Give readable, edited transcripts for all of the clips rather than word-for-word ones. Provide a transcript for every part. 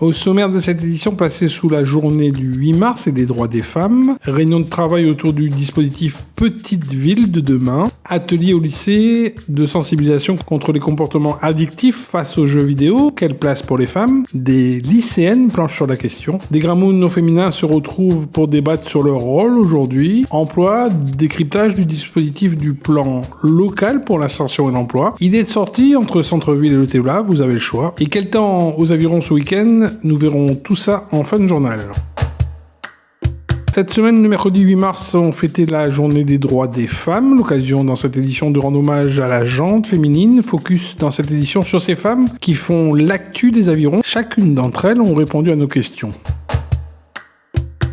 Au sommaire de cette édition placée sous la journée du 8 mars et des droits des femmes, réunion de travail autour du dispositif Petite Ville de demain, atelier au lycée de sensibilisation contre les comportements addictifs face aux jeux vidéo, quelle place pour les femmes, des lycéennes planchent sur la question, des gramounes non féminins se retrouvent pour débattre sur leur rôle aujourd'hui, emploi, décryptage du dispositif du plan local pour l'insertion et l'emploi, idée de sortie entre centre-ville et le Théoula, vous avez le choix, et quel temps aux avirons ce week-end, nous verrons tout ça en fin de journal. Cette semaine, le mercredi 8 mars, on fêtait la journée des droits des femmes. L'occasion dans cette édition de rendre hommage à la gente féminine. Focus dans cette édition sur ces femmes qui font l'actu des avirons. Chacune d'entre elles ont répondu à nos questions.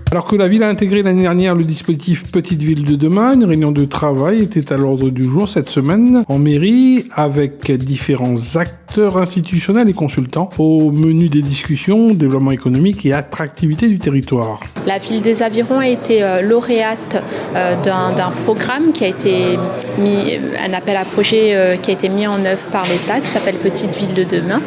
Alors que la ville a intégré l'année dernière le dispositif Petite Ville de demain, une réunion de travail était à l'ordre du jour cette semaine en mairie avec différents acteurs institutionnels et consultants au menu des discussions, développement économique et attractivité du territoire. La ville des Avirons a été lauréate d'un programme qui a été mis, un appel à projet qui a été mis en œuvre par l'État qui s'appelle Petite Ville de demain.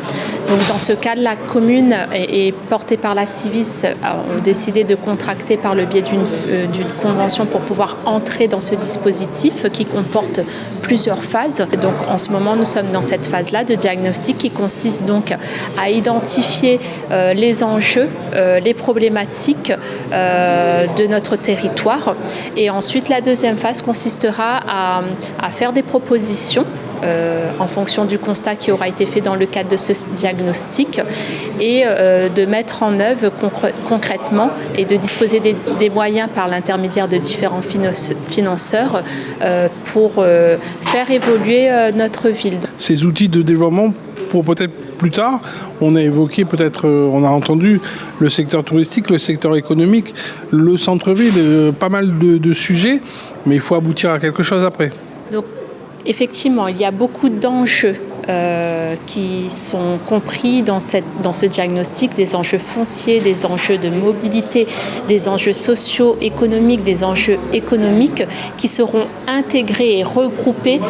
Donc dans ce cadre, la commune et portée par la Civis ont décidé de contracter par le biais d'une convention pour pouvoir entrer dans ce dispositif qui comporte plusieurs phases. Donc en ce moment, nous sommes dans cette phase-là de diagnostic qui consiste donc à identifier les enjeux, les problématiques de notre territoire. Et ensuite, la deuxième phase consistera à faire des propositions en fonction du constat qui aura été fait dans le cadre de ce diagnostic et de mettre en œuvre concrètement et de disposer des moyens par l'intermédiaire de différents financeurs pour faire évoluer notre ville. Ces outils de développement pour peut-être plus tard, on a évoqué on a entendu le secteur touristique, le secteur économique, le centre-ville, pas mal de sujets, mais il faut aboutir à quelque chose après. Donc, effectivement, il y a beaucoup d'enjeux qui sont compris dans ce diagnostic, des enjeux fonciers, des enjeux de mobilité, des enjeux socio-économiques, des enjeux économiques qui seront intégrés et regroupés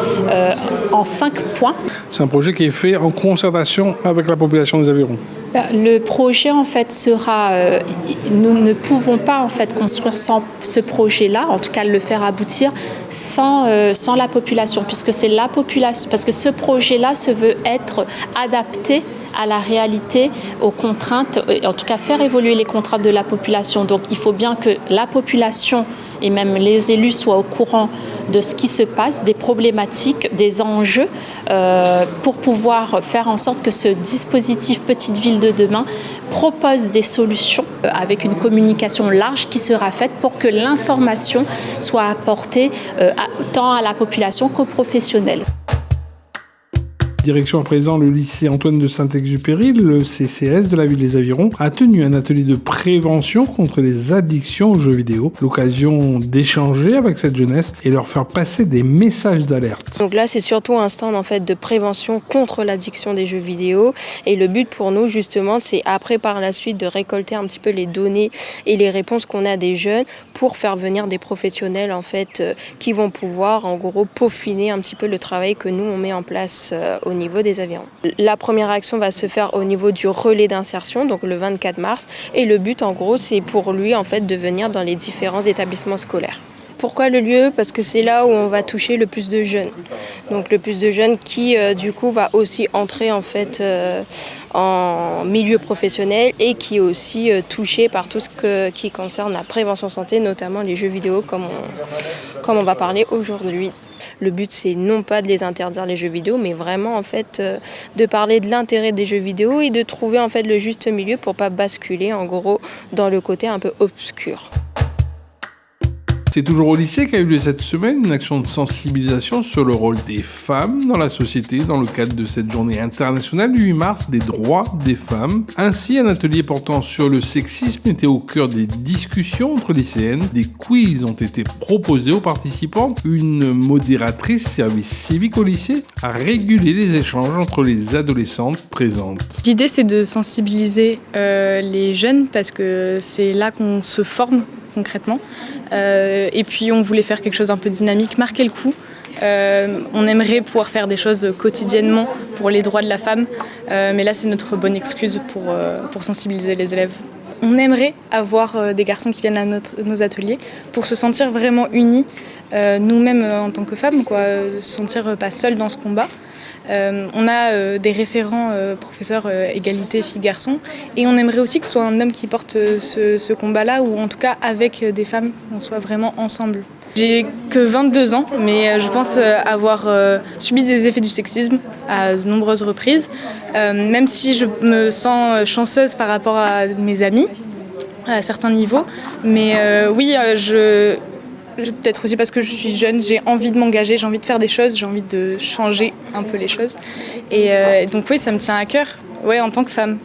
en 5 points. C'est un projet qui est fait en concertation avec la population des Avirons. Le projet en fait sera, nous ne pouvons pas en fait construire sans ce projet-là, en tout cas le faire aboutir sans la population, puisque c'est la population, parce que ce projet-là se veut être adapté à la réalité, aux contraintes, en tout cas faire évoluer les contraintes de la population. Donc il faut bien que la population et même les élus soient au courant de ce qui se passe, des problématiques, des enjeux, pour pouvoir faire en sorte que ce dispositif Petite Ville de demain propose des solutions avec une communication large qui sera faite pour que l'information soit apportée tant à la population qu'aux professionnels. Direction à présent le lycée Antoine de Saint-Exupéry, le CCS de la ville des Avirons, a tenu un atelier de prévention contre les addictions aux jeux vidéo. L'occasion d'échanger avec cette jeunesse et leur faire passer des messages d'alerte. Donc là, c'est surtout un stand en fait de prévention contre l'addiction des jeux vidéo. Et le but pour nous, justement, c'est après par la suite de récolter un petit peu les données et les réponses qu'on a des jeunes pour faire venir des professionnels en fait qui vont pouvoir en gros peaufiner un petit peu le travail que nous on met en place au niveau des Avirons. La première action va se faire au niveau du relais d'insertion, donc le 24 mars. Et le but, en gros, c'est pour lui, en fait, de venir dans les différents établissements scolaires. Pourquoi le lieu ? Parce que c'est là où on va toucher le plus de jeunes. Donc le plus de jeunes qui, du coup, va aussi entrer, en fait, en milieu professionnel et qui est aussi touché par tout ce qui concerne la prévention santé, notamment les jeux vidéo, comme on va parler aujourd'hui. Le but, c'est non pas de les interdire les jeux vidéo, mais vraiment en fait de parler de l'intérêt des jeux vidéo et de trouver en fait le juste milieu pour pas basculer en gros dans le côté un peu obscur. C'est toujours au lycée qu'a eu lieu cette semaine une action de sensibilisation sur le rôle des femmes dans la société dans le cadre de cette journée internationale du 8 mars des droits des femmes. Ainsi, un atelier portant sur le sexisme était au cœur des discussions entre lycéennes. Des quiz ont été proposés aux participants. Une modératrice service civique au lycée a régulé les échanges entre les adolescentes présentes. L'idée, c'est de sensibiliser les jeunes parce que c'est là qu'on se forme concrètement. Et puis on voulait faire quelque chose un peu dynamique, marquer le coup On aimerait pouvoir faire des choses quotidiennement pour les droits de la femme, mais là c'est notre bonne excuse pour sensibiliser les élèves. On aimerait avoir des garçons qui viennent à nos ateliers pour se sentir vraiment unis, nous-mêmes en tant que femmes, se sentir pas seuls dans ce combat. On a des référents professeurs égalité filles-garçons et on aimerait aussi que ce soit un homme qui porte ce combat-là, ou en tout cas avec des femmes, qu'on soit vraiment ensemble. J'ai que 22 ans, mais je pense avoir subi des effets du sexisme à de nombreuses reprises, même si je me sens chanceuse par rapport à mes amis à certains niveaux. Mais peut-être aussi parce que je suis jeune, j'ai envie de m'engager, j'ai envie de faire des choses, j'ai envie de changer un peu les choses. Et donc oui, ça me tient à cœur, en tant que femme.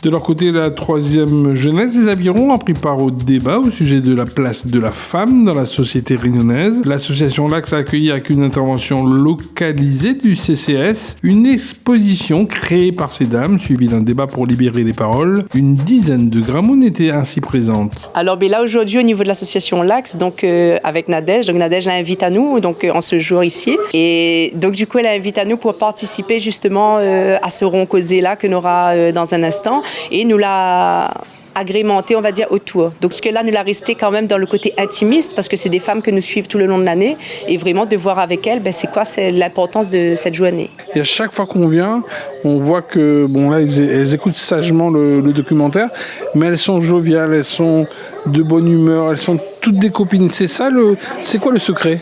De leur côté, la 3e jeunesse des Avirons a pris part au débat au sujet de la place de la femme dans la société réunionnaise. L'association LAX a accueilli avec une intervention localisée du CCS une exposition créée par ces dames, suivie d'un débat pour libérer les paroles. Une dizaine de gramounes étaient ainsi présentes. Alors là aujourd'hui au niveau de l'association LAX, donc avec Nadège, Nadège l'invite à nous en ce jour ici. Et donc du coup elle invite à nous pour participer justement à ce rond causé là que nous aura dans un instant. Et nous l'a agrémenté, on va dire, autour. Donc, parce que là, nous l'a resté quand même dans le côté intimiste, parce que c'est des femmes que nous suivent tout le long de l'année, et vraiment de voir avec elles, c'est l'importance de cette journée. Et à chaque fois qu'on vient, on voit que, là, elles écoutent sagement le documentaire, mais elles sont joviales, elles sont de bonne humeur, elles sont toutes des copines. C'est quoi le secret ?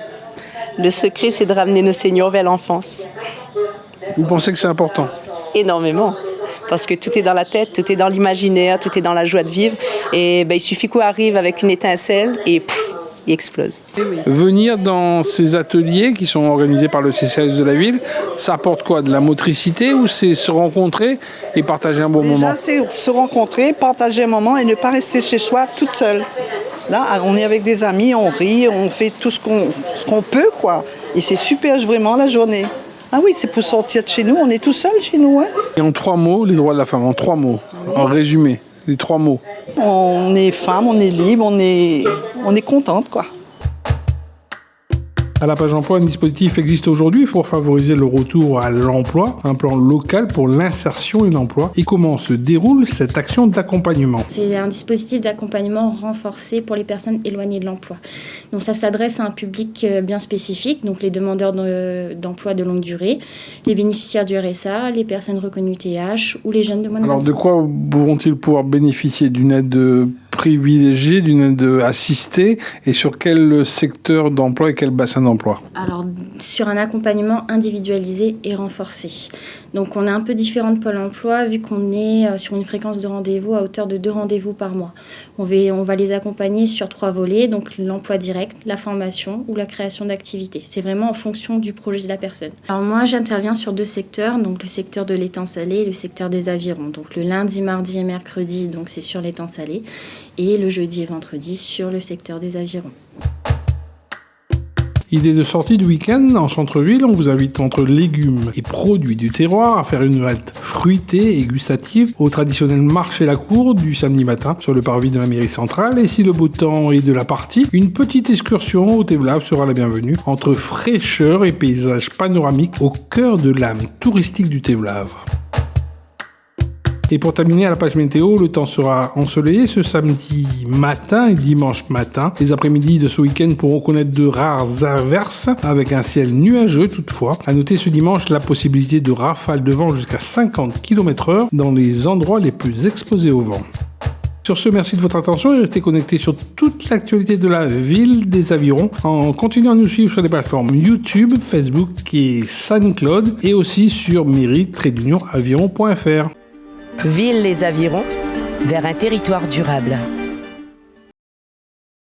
Le secret, c'est de ramener nos seniors vers l'enfance. Vous pensez que c'est important ? Énormément. Parce que tout est dans la tête, tout est dans l'imaginaire, tout est dans la joie de vivre. Et il suffit qu'on arrive avec une étincelle et il explose. Venir dans ces ateliers qui sont organisés par le CCS de la ville, ça apporte quoi ? De la motricité, ou c'est se rencontrer et partager un bon moment ? Déjà, c'est se rencontrer, partager un moment et ne pas rester chez soi toute seule. Là, on est avec des amis, on rit, on fait tout ce qu'on peut, quoi. Et c'est super, vraiment, la journée. Ah oui, c'est pour sortir de chez nous, on est tout seul chez nous. Et en 3 mots, les droits de la femme, en 3 mots, en résumé, les 3 mots. On est femme, on est libre, on est contente, quoi. À la page emploi, un dispositif existe aujourd'hui pour favoriser le retour à l'emploi, un plan local pour l'insertion et l'emploi. Et comment se déroule cette action d'accompagnement ? C'est un dispositif d'accompagnement renforcé pour les personnes éloignées de l'emploi. Donc ça s'adresse à un public bien spécifique, donc les demandeurs d'emploi de longue durée, les bénéficiaires du RSA, les personnes reconnues TH ou les jeunes de moins de 25 ans. Alors de quoi vont-ils pouvoir bénéficier ? D'une aide privilégiée, d'une aide assistée, et sur quel secteur d'emploi et quel bassin d'emploi ? Alors, sur un accompagnement individualisé et renforcé. Donc, on est un peu différent de Pôle emploi vu qu'on est sur une fréquence de rendez-vous à hauteur de 2 rendez-vous par mois. On va les accompagner sur 3 volets, donc l'emploi direct, la formation ou la création d'activités. C'est vraiment en fonction du projet de la personne. Alors moi, j'interviens sur 2 secteurs, donc le secteur de l'étang salé et le secteur des avirons. Donc le lundi, mardi et mercredi, donc c'est sur l'étang salé, et le jeudi et vendredi sur le secteur des avirons. Idée de sortie du week-end en centre-ville, on vous invite entre légumes et produits du terroir à faire une halte fruitée et gustative au traditionnel marché La Cour du samedi matin sur le parvis de la mairie centrale. Et si le beau temps est de la partie, une petite excursion au Thévlave sera la bienvenue entre fraîcheur et paysages panoramiques au cœur de l'âme touristique du Thévlave. Et pour terminer à la page météo, le temps sera ensoleillé ce samedi matin et dimanche matin. Les après-midi de ce week-end pourront connaître de rares averses avec un ciel nuageux toutefois. À noter ce dimanche la possibilité de rafales de vent jusqu'à 50 km/h dans les endroits les plus exposés au vent. Sur ce, merci de votre attention et restez connectés sur toute l'actualité de la ville des Avirons en continuant à nous suivre sur les plateformes YouTube, Facebook et SoundCloud et aussi sur mairie-aviron.fr. Ville les Avirons, vers un territoire durable.